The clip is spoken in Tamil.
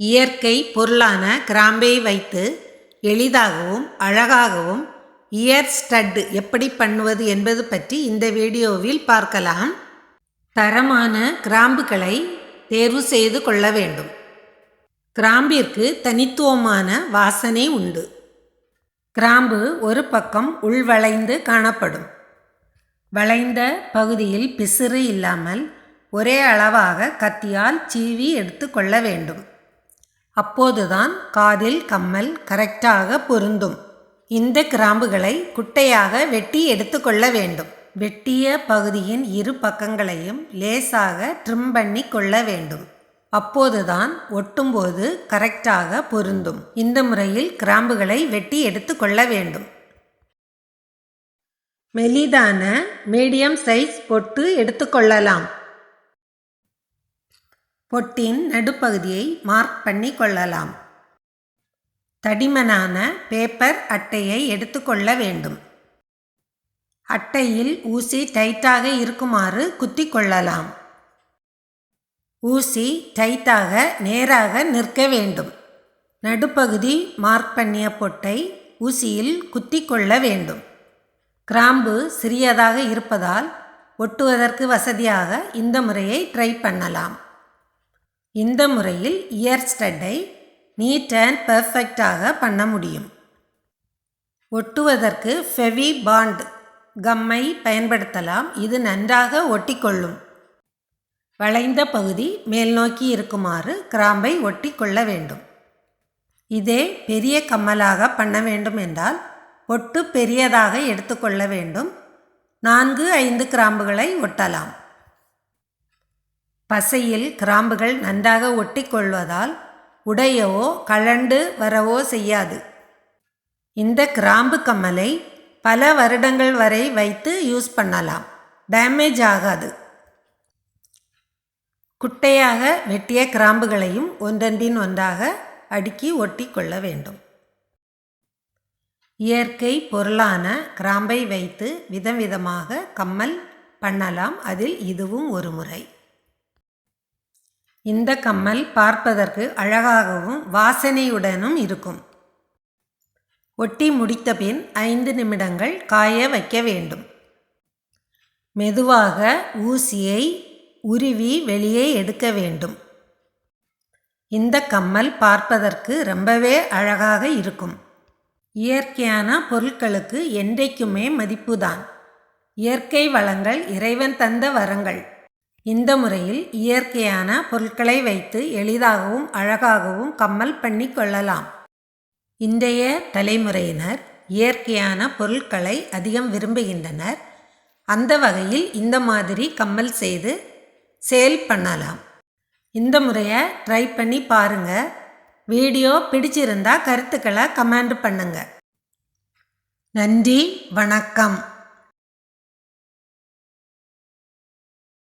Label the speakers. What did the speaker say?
Speaker 1: இயற்கை பொருளான கிராம்பை வைத்து எளிதாகவும் அழகாகவும் இயர் ஸ்டட் எப்படி பண்ணுவது என்பது பற்றி இந்த வீடியோவில் பார்க்கலாம். தரமான கிராம்புகளை தேர்வு செய்து கொள்ள வேண்டும். கிராம்பிற்கு தனித்துவமான வாசனை உண்டு. கிராம்பு ஒரு பக்கம் உள்வளைந்து காணப்படும். வளைந்த பகுதியில் பிசிறு இல்லாமல் ஒரே அளவாக கத்தியால் சீவி எடுத்து கொள்ள வேண்டும். அப்போதுதான் காதில் கம்மல் கரெக்டாக பொருந்தும். இந்த கிராம்புகளை குட்டையாக வெட்டி எடுத்துக்கொள்ள வேண்டும். வெட்டிய பகுதியின் இரு பக்கங்களையும் லேசாக ட்ரிம் பண்ணி கொள்ள வேண்டும். அப்போதுதான் ஒட்டும்போது கரெக்டாக பொருந்தும். இந்த முறையில் கிராம்புகளை வெட்டி எடுத்துக்கொள்ள வேண்டும். மெலிதான மீடியம் சைஸ் பொட்டு எடுத்துக்கொள்ளலாம். பொட்டின் நடுப்பகுதியை மார்க் பண்ணி கொள்ளலாம். தடிமனான பேப்பர் அட்டையை எடுத்துக்கொள்ள வேண்டும். அட்டையில் ஊசி டைட்டாக இருக்குமாறு குத்தி கொள்ளலாம். ஊசி டைட்டாக நேராக நிற்க வேண்டும். நடுப்பகுதி மார்க் பண்ணிய பொட்டை ஊசியில் குத்தி கொள்ள வேண்டும். கிராம்பு சிறியதாக இருப்பதால் ஒட்டுவதற்கு வசதியாக இந்த முறையை ட்ரை பண்ணலாம். இந்த முறையில் இயர் ஸ்டட்டை நீட் அண்ட் பெர்ஃபெக்டாக பண்ண முடியும். ஒட்டுவதற்கு ஃபெவி பாண்ட் கம்மை பயன்படுத்தலாம். இது நன்றாக ஒட்டிக்கொள்ளும். வளைந்த பகுதி மேல் நோக்கி இருக்குமாறு கிராம்பை ஒட்டி கொள்ள வேண்டும். இதே பெரிய கம்மலாக பண்ண வேண்டும் என்றால் ஒட்டு பெரியதாக எடுத்துக்கொள்ள வேண்டும். 4-5 கிராம்புகளை ஒட்டலாம். பசையில் கிராம்புகள் நன்றாக ஒட்டி கொள்வதால் உடையவோ கழண்டு வரவோ செய்யாது. இந்த கிராம்பு கம்மலை பல வருடங்கள் வரை வைத்து யூஸ் பண்ணலாம். டேமேஜ் ஆகாது. குட்டையாக வெட்டிய கிராம்புகளையும் ஒன்றன்பின் ஒன்றாக அடுக்கி ஒட்டி கொள்ள வேண்டும். இயற்கை பொருளான கிராம்பை வைத்து விதவிதமாக கம்மல் பண்ணலாம். அதில் இதுவும் ஒரு முறை. இந்த கம்மல் பார்ப்பதற்கு அழகாகவும் வாசனையுடனும் இருக்கும். ஒட்டி முடித்த பின் 5 நிமிடங்கள் காய வைக்க வேண்டும். மெதுவாக ஊசியை உருவி வெளியே எடுக்க வேண்டும். இந்த கம்மல் பார்ப்பதற்கு ரொம்பவே அழகாக இருக்கும். இயற்கையான பொருட்களுக்கு என்றைக்குமே மதிப்புதான். இயற்கை வளங்கள் இறைவன் தந்த வரங்கள். இந்த முறையில் இயற்கையான பொருட்களை வைத்து எளிதாகவும் அழகாகவும் கம்மல் பண்ணி கொள்ளலாம். இன்றைய தலைமுறையினர் இயற்கையான பொருட்களை அதிகம் விரும்புகின்றனர். அந்த வகையில் இந்த மாதிரி கம்மல் செய்து சேல் பண்ணலாம். இந்த முறையை ட்ரை பண்ணி பாருங்க. வீடியோ பிடிச்சிருந்தா கருத்துக்களை கமெண்ட் பண்ணுங்க. நன்றி, வணக்கம்.